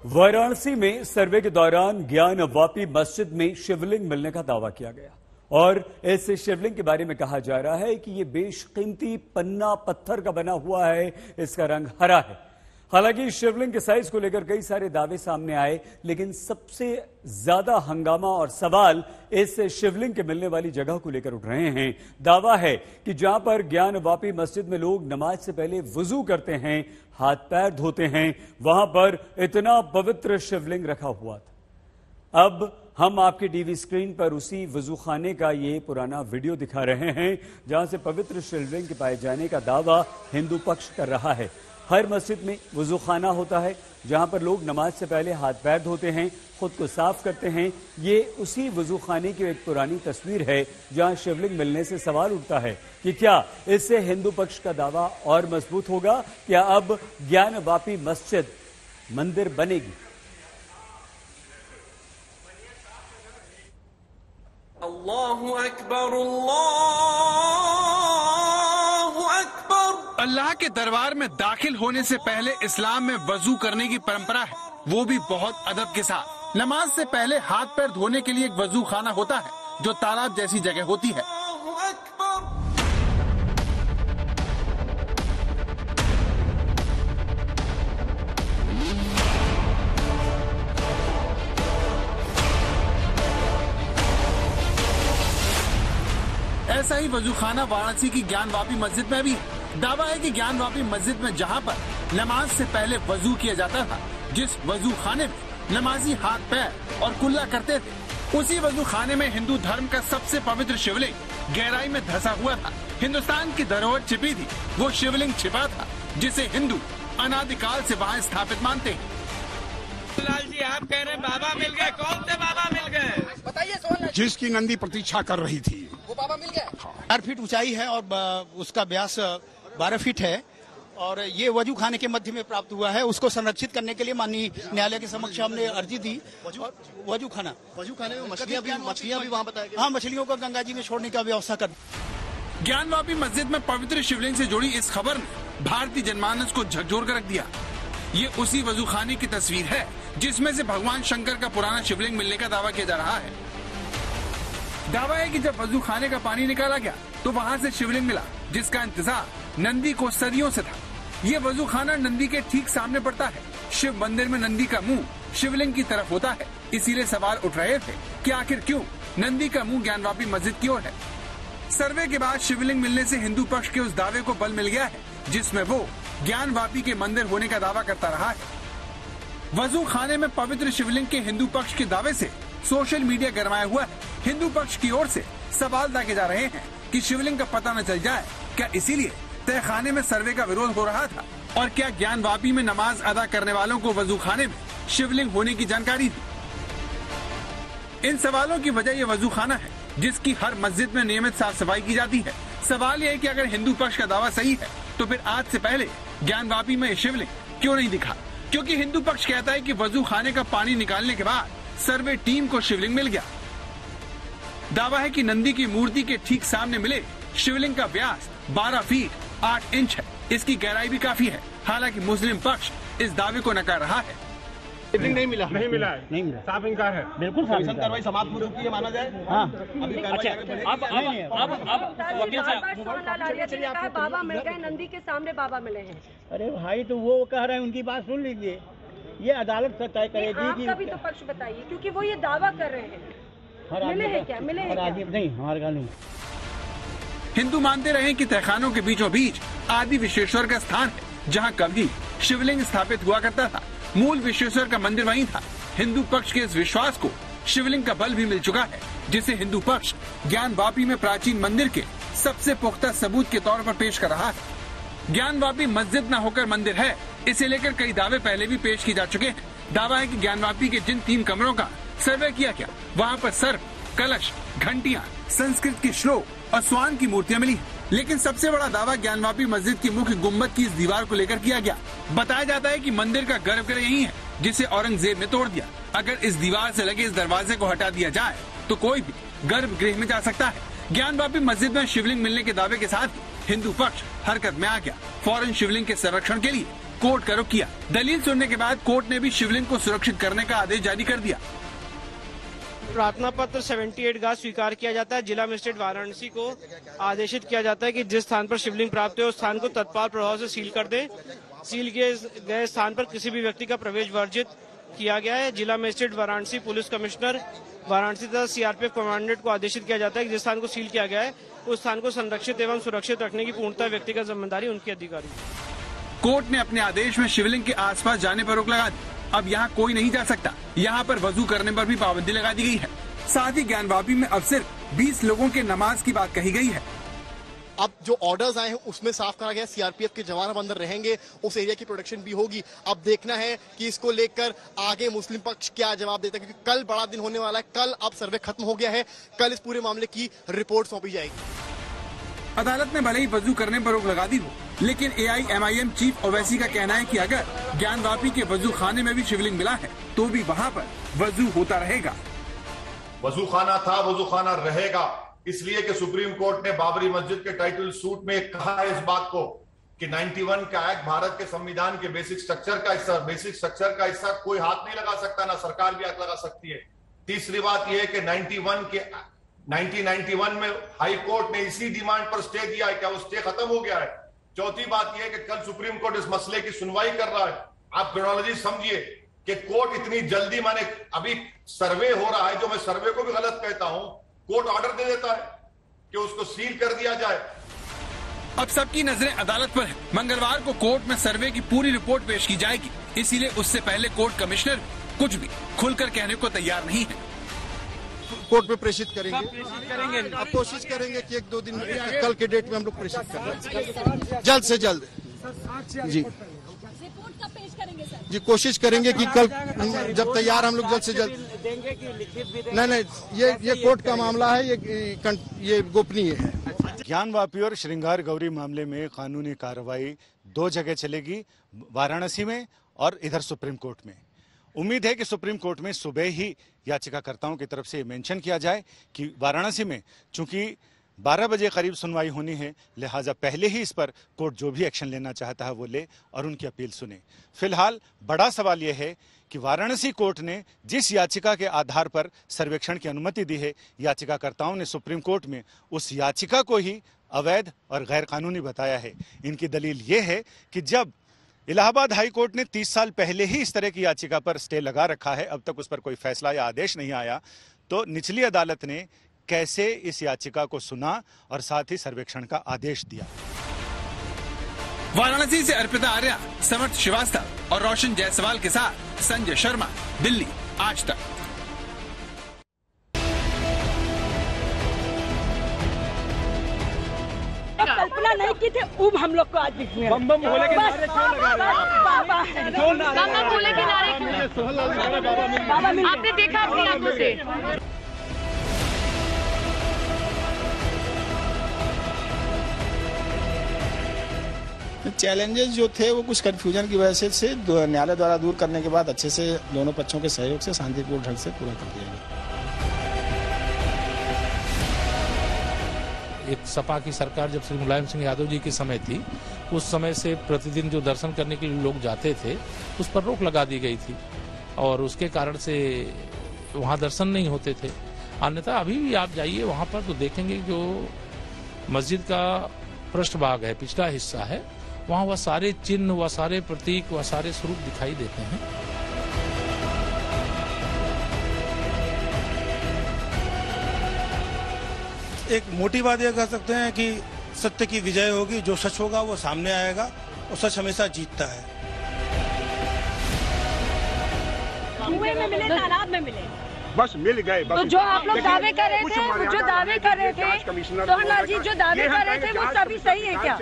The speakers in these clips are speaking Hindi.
वाराणसी में सर्वे के दौरान ज्ञान वापी मस्जिद में शिवलिंग मिलने का दावा किया गया और इस शिवलिंग के बारे में कहा जा रहा है कि यह बेशकीमती पन्ना पत्थर का बना हुआ है, इसका रंग हरा है। हालांकि शिवलिंग के साइज को लेकर कई सारे दावे सामने आए, लेकिन सबसे ज्यादा हंगामा और सवाल इस शिवलिंग के मिलने वाली जगह को लेकर उठ रहे हैं। दावा है कि जहां पर ज्ञान वापी मस्जिद में लोग नमाज से पहले वुजू करते हैं, हाथ पैर धोते हैं, वहां पर इतना पवित्र शिवलिंग रखा हुआ था। अब हम आपके टीवी स्क्रीन पर उसी वजूखाने का ये पुराना वीडियो दिखा रहे हैं, जहां से पवित्र शिवलिंग के पाए जाने का दावा हिंदू पक्ष कर रहा है। हर मस्जिद में वजूखाना होता है, जहां पर लोग नमाज से पहले हाथ पैर धोते हैं, खुद को साफ करते हैं। ये उसी वजूखाने की एक पुरानी तस्वीर है, जहां शिवलिंग मिलने से सवाल उठता है कि क्या इससे हिंदू पक्ष का दावा और मजबूत होगा? क्या अब ज्ञान वापी मस्जिद मंदिर बनेगी? अल्लाहु अकबर, अल्लाहु अकबर। अल्लाह के दरबार में दाखिल होने से पहले इस्लाम में वजू करने की परंपरा है, वो भी बहुत अदब के साथ। नमाज से पहले हाथ पैर धोने के लिए एक वजू खाना होता है, जो तालाब जैसी जगह होती है। ऐसा ही वजूखाना वाराणसी की ज्ञान वापी मस्जिद में भी है। दावा है कि ज्ञान वापी मस्जिद में जहां पर नमाज से पहले वजू किया जाता था, जिस वजू खाने में नमाजी हाथ पैर और कुल्ला करते थे, उसी वजू खाने में हिंदू धर्म का सबसे पवित्र शिवलिंग गहराई में धंसा हुआ था। हिंदुस्तान की धरोहर छिपी थी, वो शिवलिंग छिपा था, जिसे हिंदू अनादिकाल से वहाँ स्थापित मानते हैं। लाल जी, आप कह रहे हैं बाबा मिल गए, कौन से बाबा मिल गए? बताइए। जिसकी नंदी प्रतीक्षा कर रही थी वो बाबा मिल गया। 4 फीट ऊंचाई है और उसका व्यास 12 फीट है और ये वजू खाने के मध्य में प्राप्त हुआ है। उसको संरक्षित करने के लिए माननीय न्यायालय के समक्ष हमने अर्जी दी। वजू खाने में मछलियां भी वहाँ बताया गया। हाँ, मछलियों को गंगा जी में छोड़ने का व्यवस्था कर। ज्ञान वापी मस्जिद में पवित्र शिवलिंग से जुड़ी इस खबर ने भारतीय जनमानस को झकझोर कर रख दिया। ये उसी वजू खाने की तस्वीर है, जिसमें से भगवान शंकर का पुराना शिवलिंग मिलने का दावा किया जा रहा है। दावा है कि जब वजू खाने का पानी निकाला गया तो वहाँ से शिवलिंग मिला, जिसका इंतजार नंदी को सदियों से था। ये वजू खाना नंदी के ठीक सामने पड़ता है। शिव मंदिर में नंदी का मुंह शिवलिंग की तरफ होता है, इसीलिए सवाल उठ रहे थे कि आखिर क्यों नंदी का मुंह ज्ञानवापी मस्जिद की ओर है। सर्वे के बाद शिवलिंग मिलने से हिंदू पक्ष के उस दावे को बल मिल गया है, जिसमें वो ज्ञानवापी के मंदिर होने का दावा करता रहा है। वजू खाने में पवित्र शिवलिंग के हिंदू पक्ष के दावे से सोशल मीडिया गरमाया हुआ है। हिंदू पक्ष की ओर से सवाल दागे जा रहे हैं कि शिवलिंग का पता न चल जाए, क्या इसीलिए तहखाने में सर्वे का विरोध हो रहा था? और क्या ज्ञान वापी में नमाज अदा करने वालों को वजू खाने में शिवलिंग होने की जानकारी थी? इन सवालों की वजह ये वजू खाना है, जिसकी हर मस्जिद में नियमित साफ सफाई की जाती है। सवाल यह है कि अगर हिंदू पक्ष का दावा सही है, तो फिर आज से पहले ज्ञान वापी में शिवलिंग क्यों नहीं दिखा? क्योंकि हिंदू पक्ष कहता है कि वजू खाने का पानी निकालने के बाद सर्वे टीम को शिवलिंग मिल गया। दावा है कि नंदी की मूर्ति के ठीक सामने मिले शिवलिंग का व्यास 12 फीट 8 इंच है। इसकी गहराई भी काफी है। हालांकि मुस्लिम पक्ष इस दावे को नकार रहा है। नहीं मिला साफ इंकार है। बिल्कुल कार्रवाई समाप्त हो चुकी है, माना जाए। हाँ, अच्छा, अब वकील साहब, बाबा मिल गए, नंदी के सामने बाबा मिले हैं। अरे भाई, तो वो कह रहे हैं, उनकी बात सुन लीजिए। ये अदालत से तय करेगी। आपका भी तो पक्ष बताइए, क्योंकि वो ये दावा कर रहे हैं। मिले हैं क्या? मिले हैं क्या? नहीं, हमारे का नहीं। हिंदू मानते रहे कि तहखानों के बीचों बीच आदि विश्वेश्वर का स्थान है, जहां कभी शिवलिंग स्थापित हुआ करता था। मूल विश्वेश्वर का मंदिर वहीं था। हिंदू पक्ष के इस विश्वास को शिवलिंग का बल भी मिल चुका है, जिसे हिंदू पक्ष ज्ञान वापी में प्राचीन मंदिर के सबसे पुख्ता सबूत के तौर पर पेश कर रहा है। ज्ञान वापी मस्जिद न होकर मंदिर है, इसे लेकर कई दावे पहले भी पेश किए जा चुके हैं। दावा है कि ज्ञान वापी के जिन 3 कमरों का सर्वे किया गया, वहाँ पर सर्प, कलश, घंटियाँ, संस्कृत के श्लोक और स्वान की मूर्तियां मिली। लेकिन सबसे बड़ा दावा ज्ञानवापी मस्जिद की मुख्य गुम्बद की इस दीवार को लेकर किया गया। बताया जाता है कि मंदिर का गर्भगृह यही है, जिसे औरंगजेब ने तोड़ दिया। अगर इस दीवार से लगे इस दरवाजे को हटा दिया जाए, तो कोई भी गर्भगृह में जा सकता है। ज्ञानवापी मस्जिद में शिवलिंग मिलने के दावे के साथ हिंदू पक्ष हरकत में आ गया। फौरन शिवलिंग के संरक्षण के लिए कोर्ट का रुख किया। दलील सुनने के बाद कोर्ट ने भी शिवलिंग को सुरक्षित करने का आदेश जारी कर दिया। प्रार्थना पत्र 78 गा स्वीकार किया जाता है। जिला मजिस्ट्रेट वाराणसी को आदेशित किया जाता है कि जिस स्थान पर शिवलिंग प्राप्त हो उस स्थान को तत्काल प्रभाव से सील कर दें। सील किए गए स्थान पर किसी भी व्यक्ति का प्रवेश वर्जित किया गया है। जिला magistrate Varanasi, police commissioner Varanasi तथा सीआरपीएफ कमांडेंट को आदेशित किया जाता है कि जिस स्थान को सील किया गया है उस स्थान को संरक्षित एवं सुरक्षित रखने की पूर्णतः व्यक्तिगत जिम्मेदारी उनकी अधिकारी। कोर्ट ने अपने आदेश में शिवलिंग के आसपास जाने पर रोक लगा दी। अब यहाँ कोई नहीं जा सकता। यहाँ पर वजू करने पर भी पाबंदी लगा दी गई है। साथ ही ज्ञानवापी में अब सिर्फ 20 लोगों के नमाज की बात कही गई है। अब जो ऑर्डर्स आए हैं उसमें साफ कहा गया सीआरपीएफ के जवान अब अंदर रहेंगे, उस एरिया की प्रोटेक्शन भी होगी। अब देखना है कि इसको लेकर आगे मुस्लिम पक्ष क्या जवाब देता है, क्योंकि कल बड़ा दिन होने वाला है। कल अब सर्वे खत्म हो गया है, कल इस पूरे मामले की रिपोर्ट सौंपी जाएगी। अदालत ने भले ही वजू करने पर रोक लगा दी हो, लेकिन एआईएमआईएम चीफ ओवैसी का कहना है कि अगर ज्ञानवापी के वजू खाने में भी शिवलिंग मिला है तो भी वहाँ पर वजू होता रहेगा। वजू खाना था, वजू खाना रहेगा, इसलिए कि सुप्रीम कोर्ट ने बाबरी मस्जिद के टाइटल सूट में कहा है इस बात को कि 91 का एक्ट भारत के संविधान के बेसिक स्ट्रक्चर का हिस्सा कोई हाथ नहीं लगा सकता, ना सरकार भी हाथ लगा सकती है। तीसरी बात यह है कि 1991 में हाई कोर्ट ने इसी डिमांड पर स्टे दिया है, क्या वो स्टे खत्म हो गया है? चौथी बात यह है कि कल सुप्रीम कोर्ट इस मसले की सुनवाई कर रहा है। आप क्रोनोलॉजी समझिए कि कोर्ट इतनी जल्दी, माने अभी सर्वे हो रहा है, जो मैं सर्वे को भी गलत कहता हूं, कोर्ट ऑर्डर दे देता है कि उसको सील कर दिया जाए। अब सबकी नजरें अदालत पर है। मंगलवार को कोर्ट में सर्वे की पूरी रिपोर्ट पेश की जाएगी, इसीलिए उससे पहले कोर्ट कमिश्नर कुछ भी खुलकर कहने को तैयार नहीं है। कोर्ट में प्रेषित करेंगे। अब कोशिश करेंगे कि 1-2 दिन कल के डेट में हम लोग प्रेषित करें, जल्द से जल्द। जी जी, कोशिश करेंगे कि कल जब तैयार हम लोग जल्द से जल्द देंगे कि लिखित भी देंगे। नहीं, ये कोर्ट का मामला है, ये गोपनीय है। ज्ञानवापी और श्रृंगार गौरी मामले में कानूनी कार्रवाई 2 जगह चलेगी, वाराणसी में और इधर सुप्रीम कोर्ट में। उम्मीद है कि सुप्रीम कोर्ट में सुबह ही याचिकाकर्ताओं की तरफ से मेंशन किया जाए कि वाराणसी में चूंकि 12 बजे करीब सुनवाई होनी है, लिहाजा पहले ही इस पर कोर्ट जो भी एक्शन लेना चाहता है वो ले और उनकी अपील सुने। फिलहाल बड़ा सवाल यह है कि वाराणसी कोर्ट ने जिस याचिका के आधार पर सर्वेक्षण की अनुमति दी है, याचिकाकर्ताओं ने सुप्रीम कोर्ट में उस याचिका को ही अवैध और गैर कानूनी बताया है। इनकी दलील ये है कि जब इलाहाबाद हाई कोर्ट ने 30 साल पहले ही इस तरह की याचिका पर स्टे लगा रखा है, अब तक उस पर कोई फैसला या आदेश नहीं आया, तो निचली अदालत ने कैसे इस याचिका को सुना और साथ ही सर्वेक्षण का आदेश दिया। वाराणसी से अर्पिता आर्या, समर्थ श्रीवास्तव और रोशन जायसवाल के साथ संजय शर्मा, दिल्ली, आज तक। कल्पना नहीं की थी, उब हम लोग को आज दिखने बम बम भोले के नारे क्यों लगा रहे हैं? बाबा है, बम बम भोले के नारे क्यों? आपने देखा अपनी आंखों से? चैलेंजेस जो थे वो कुछ कंफ्यूजन की वजह से न्यायालय द्वारा दूर करने के बाद अच्छे से दोनों पक्षों के सहयोग से शांतिपूर्ण ढंग से पूरा कर दिया गया। एक सपा की सरकार जब श्री मुलायम सिंह यादव जी की समय थी, उस समय से प्रतिदिन जो दर्शन करने के लिए लोग जाते थे उस पर रोक लगा दी गई थी और उसके कारण से वहाँ दर्शन नहीं होते थे। अन्यथा अभी भी आप जाइए वहाँ पर तो देखेंगे जो मस्जिद का पृष्ठभाग है, पिछला हिस्सा है, वहाँ वह सारे चिन्ह, वह सारे प्रतीक, वह सारे स्वरूप दिखाई देते हैं। एक मोटी बात यह कह सकते हैं कि सत्य की विजय होगी, जो सच होगा वो सामने आएगा और सच हमेशा जीतता है। कुएं में मिले, तालाब में मिले, बस मिल गए। तो जो आप लोग दावे कर रहे थे, जो दावे कर रहे थे, सोहनलाल जी जो दावे कर रहे थे वो सभी सही है क्या?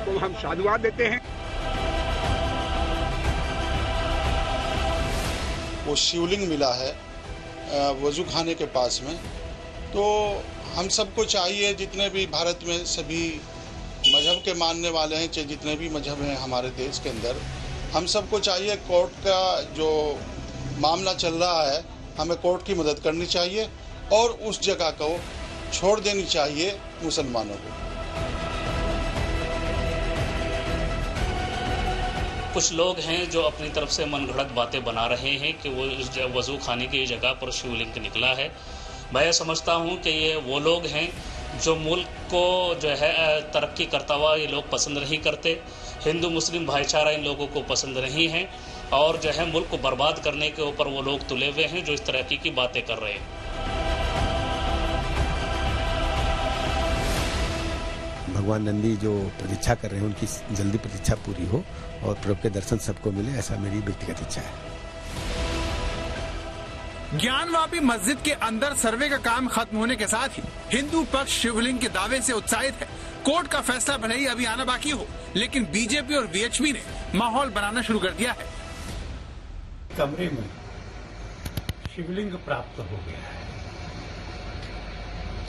तो हम साधुवाद देते हैं। वो शिवलिंग मिला है वजू खाने के पास में, तो हम सबको चाहिए, जितने भी भारत में सभी मजहब के मानने वाले हैं, चाहे जितने भी मजहब हैं हमारे देश के अंदर, हम सबको चाहिए कोर्ट का जो मामला चल रहा है, हमें कोर्ट की मदद करनी चाहिए और उस जगह को छोड़ देनी चाहिए मुसलमानों को। कुछ लोग हैं जो अपनी तरफ से मनगढ़ंत बातें बना रहे हैं कि वो इस वजू खाने की जगह पर शिवलिंग निकला है। मैं समझता हूँ कि ये वो लोग हैं जो मुल्क को जो है तरक्की करता हुआ ये लोग पसंद नहीं करते। हिंदू मुस्लिम भाईचारा इन लोगों को पसंद नहीं है और जो है मुल्क को बर्बाद करने के ऊपर वो लोग तुले हुए हैं जो इस तरह की बातें कर रहे हैं। भगवान नंदी जो प्रतीक्षा कर रहे हैं उनकी जल्दी प्रतीक्षा पूरी हो और प्रभु के दर्शन सबको मिले, ऐसा मेरी व्यक्तिगत इच्छा है। ज्ञानवापी मस्जिद के अंदर सर्वे का काम खत्म होने के साथ ही हिंदू पक्ष शिवलिंग के दावे से उत्साहित है। कोर्ट का फैसला भले ही अभी आना बाकी हो, लेकिन बीजेपी और वीएचपी ने माहौल बनाना शुरू कर दिया है। कमरे में शिवलिंग प्राप्त हो गया है,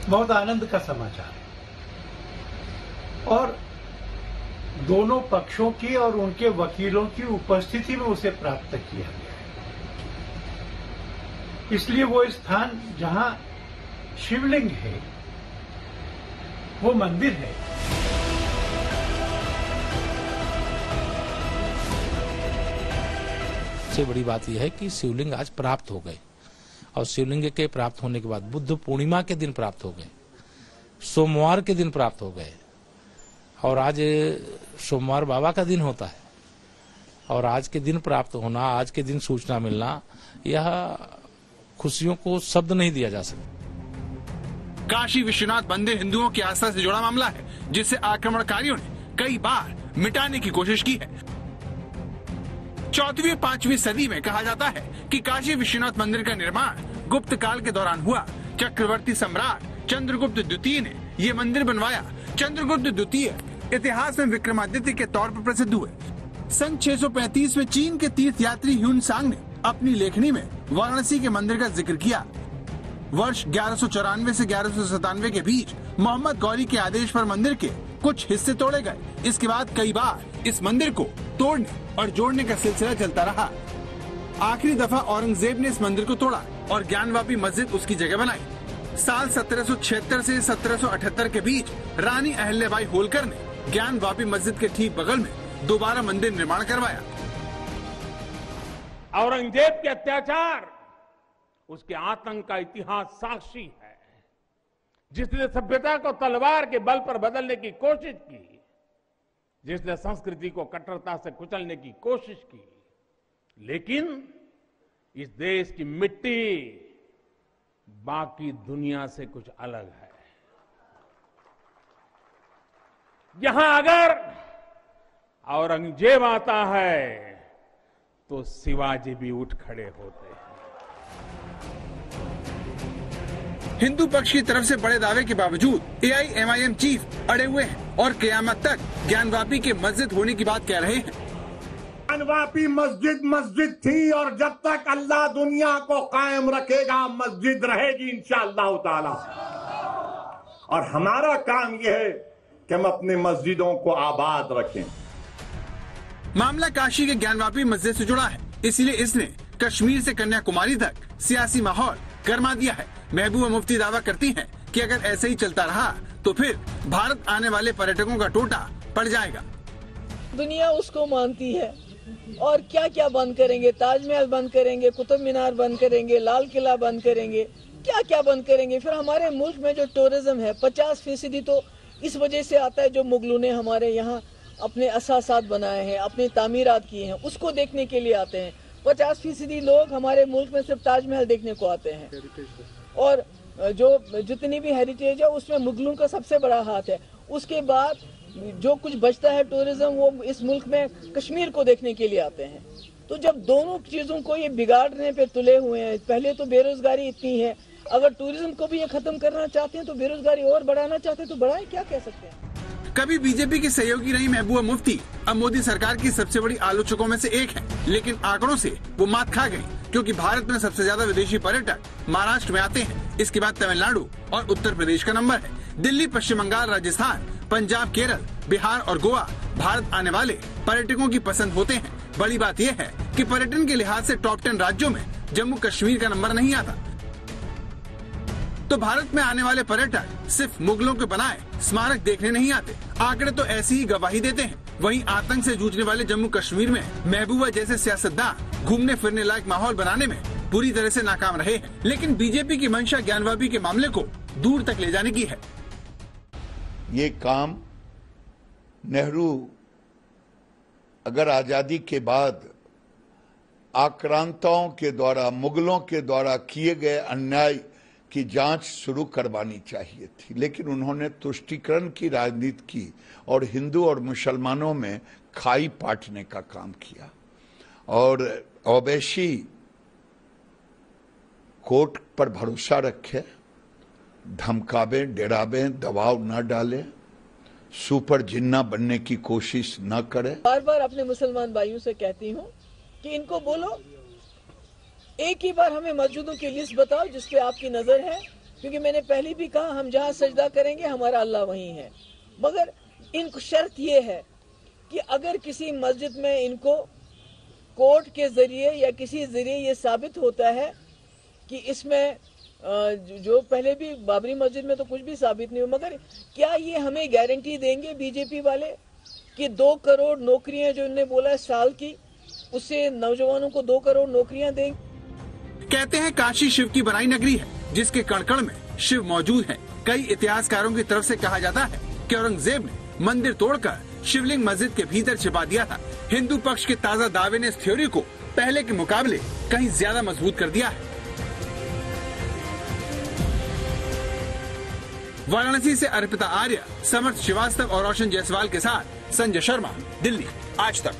बहुत आनंद का समाचार, और दोनों पक्षों की और उनके वकीलों की उपस्थिति में उसे प्राप्त किया गया है। इसलिए वो स्थान जहां शिवलिंग है वो मंदिर है। सबसे बड़ी बात यह है कि शिवलिंग आज प्राप्त हो गए और शिवलिंग के प्राप्त होने के बाद बुद्ध पूर्णिमा के दिन प्राप्त हो गए, सोमवार के दिन प्राप्त हो गए और आज सोमवार बाबा का दिन होता है और आज के दिन प्राप्त होना, आज के दिन सूचना मिलना, यह खुशियों को शब्द नहीं दिया जा सकता। काशी विश्वनाथ मंदिर हिंदुओं की आस्था से जुड़ा मामला है जिसे आक्रमणकारियों ने कई बार मिटाने की कोशिश की है। 4वीं 5वीं सदी में कहा जाता है कि काशी विश्वनाथ मंदिर का निर्माण गुप्त काल के दौरान हुआ। चक्रवर्ती सम्राट चंद्रगुप्त द्वितीय ने ये मंदिर बनवाया। चंद्रगुप्त द्वितीय इतिहास में विक्रमादित्य के तौर पर प्रसिद्ध हुए। सन 635 में चीन के तीर्थ यात्री ह्यून सांग ने अपनी लेखनी में वाराणसी के मंदिर का जिक्र किया। वर्ष 1194 से 1197 के बीच मोहम्मद गौरी के आदेश पर मंदिर के कुछ हिस्से तोड़े गए। इसके बाद कई बार इस मंदिर को तोड़ने और जोड़ने का सिलसिला चलता रहा। आखिरी दफा औरंगजेब ने इस मंदिर को तोड़ा और ज्ञानवापी मस्जिद उसकी जगह बनाई। साल 1776 से 1778 के बीच रानी अहल्याबाई होलकर ने ज्ञानवापी मस्जिद के ठीक बगल में दोबारा मंदिर निर्माण करवाया। औरंगजेब के अत्याचार, उसके आतंक का इतिहास साक्षी है। जिसने सभ्यता को तलवार के बल पर बदलने की कोशिश की, जिसने संस्कृति को कट्टरता से कुचलने की कोशिश की, लेकिन इस देश की मिट्टी बाकी दुनिया से कुछ अलग है। यहां अगर औरंगजेब आता है तो शिवाजी भी उठ खड़े होते हैं। हिंदू पक्ष की तरफ से बड़े दावे के बावजूद AIMIM चीफ अड़े हुए हैं और क़यामत तक ज्ञानवापी के मस्जिद होने की बात कह रहे हैं। ज्ञानवापी मस्जिद थी और जब तक अल्लाह दुनिया को कायम रखेगा मस्जिद रहेगी इंशाअल्लाह ताला। और हमारा काम यह है कि हम अपनी मस्जिदों को आबाद रखें। मामला काशी के ज्ञानवापी मस्जिद से जुड़ा है, इसलिए इसने कश्मीर से कन्याकुमारी तक सियासी माहौल गरमा दिया है। महबूबा मुफ्ती दावा करती हैं कि अगर ऐसे ही चलता रहा तो फिर भारत आने वाले पर्यटकों का टोटा पड़ जाएगा। दुनिया उसको मानती है और क्या क्या बंद करेंगे, ताजमहल बंद करेंगे, कुतुब मीनार बंद करेंगे, लाल किला बंद करेंगे, क्या क्या बंद करेंगे। फिर हमारे मुल्क में जो टूरिज्म है 50% तो इस वजह से आता है जो मुगलों ने हमारे यहाँ अपने असासात बनाए हैं, अपनी तामीरात किए हैं, उसको देखने के लिए आते हैं। 50% लोग हमारे मुल्क में सिर्फ ताजमहल देखने को आते हैं और जो जितनी भी हेरिटेज है उसमें मुगलों का सबसे बड़ा हाथ है। उसके बाद जो कुछ बचता है टूरिज्म वो इस मुल्क में कश्मीर को देखने के लिए आते हैं। तो जब दोनों चीजों को ये बिगाड़ने पे तुले हुए हैं, पहले तो बेरोजगारी इतनी है, अगर टूरिज्म को भी ये खत्म करना चाहते हैं तो बेरोजगारी और बढ़ाना चाहते हैं तो बढ़ाएं, क्या कह सकते हैं। कभी बीजेपी की सहयोगी रही महबूबा मुफ्ती अब मोदी सरकार की सबसे बड़ी आलोचकों में से एक है, लेकिन आंकड़ों से वो मात खा गई क्योंकि भारत में सबसे ज्यादा विदेशी पर्यटक महाराष्ट्र में आते हैं। इसके बाद तमिलनाडु और उत्तर प्रदेश का नंबर है। दिल्ली, पश्चिम बंगाल, राजस्थान, पंजाब, केरल, बिहार और गोवा भारत आने वाले पर्यटकों की पसंद होते हैं। बड़ी बात यह है कि पर्यटन के लिहाज से टॉप 10 राज्यों में जम्मू कश्मीर का नंबर नहीं आता। तो भारत में आने वाले पर्यटक सिर्फ मुगलों के बनाए स्मारक देखने नहीं आते। आंकड़े तो ऐसी ही गवाही देते हैं। वहीं आतंक से जूझने वाले जम्मू कश्मीर में महबूबा जैसे सियासतदान घूमने फिरने लायक माहौल बनाने में पूरी तरह से नाकाम रहे हैं। लेकिन बीजेपी की मंशा ज्ञानवापी के मामले को दूर तक ले जाने की है। ये काम नेहरू अगर आजादी के बाद आक्रांताओं के द्वारा, मुगलों के द्वारा किए गए अन्याय की जांच शुरू करवानी चाहिए थी, लेकिन उन्होंने तुष्टीकरण की राजनीति की और हिंदू और मुसलमानों में खाई पाटने का काम किया और ओवैसी कोर्ट पर भरोसा रखे, धमकावे, डरावे, दबाव न डाले, सुपर जिन्ना बनने की कोशिश न करे। बार बार अपने मुसलमान भाइयों से कहती हूँ कि इनको बोलो एक ही बार हमें मस्जिदों की लिस्ट बताओ जिस पे आपकी नजर है, क्योंकि मैंने पहले भी कहा हम जहाँ सजदा करेंगे हमारा अल्लाह वहीं है। मगर इनको शर्त ये है कि अगर किसी मस्जिद में इनको कोर्ट के जरिए या किसी जरिए ये साबित होता है कि इसमें जो पहले भी बाबरी मस्जिद में तो कुछ भी साबित नहीं हो, मगर क्या ये हमें गारंटी देंगे बीजेपी वाले कि 2 करोड़ नौकरियां जो इन्होंने बोला है साल की, उससे नौजवानों को 2 करोड़ नौकरियां देंगे। कहते हैं काशी शिव की बनाई नगरी है, जिसके कण-कण में शिव मौजूद है। कई इतिहासकारों की तरफ से कहा जाता है कि औरंगजेब ने मंदिर तोड़कर शिवलिंग मस्जिद के भीतर छिपा दिया था। हिंदू पक्ष के ताज़ा दावे ने इस थ्योरी को पहले के मुकाबले कहीं ज्यादा मजबूत कर दिया है। वाराणसी से अर्पिता आर्य, समर्थ श्रीवास्तव और रोशन जायसवाल के साथ संजय शर्मा, दिल्ली, आज तक।